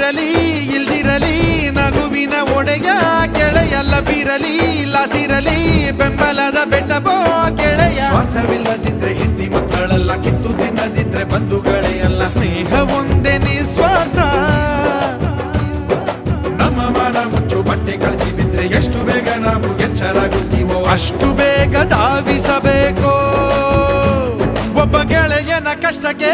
ಇರಲಿ ಇಲ್ದಿರಲಿ ನಗುವಿನ ಒಡೆಯ ಗೆಳೆಯಲ್ಲ ಬಿರಲಿ ಲಾಸಿರಲಿ ಬೆಂಬಲದ ಬೆಟ್ಟಬೋ ಗೆಳೆಯ. ಸ್ವಾರ್ಥವಿಲ್ಲದಿದ್ರೆ ಹೆಂಡತಿ ಮಕ್ಕಳೆಲ್ಲ ಕಿತ್ತು ತಿನ್ನದಿದ್ರೆ ಬಂಧುಗಳೇ ಅಲ್ಲ. ಸ್ನೇಹ ಒಂದೇ ನಿಸ್ವಾರ್ಥ. ನಮ್ಮ ಮನ ಮುಚ್ಚು ಬಟ್ಟೆ ಕಳ್ತಿ ಬಿದ್ರೆ ಎಷ್ಟು ಬೇಗ ನಾವು ಎಚ್ಚರಾಗುತ್ತೀವೋ ಅಷ್ಟು ಬೇಗ ಧಾವಿಸಬೇಕು ಒಬ್ಬ ಗೆಳೆಯನ ಕಷ್ಟಕ್ಕೆ.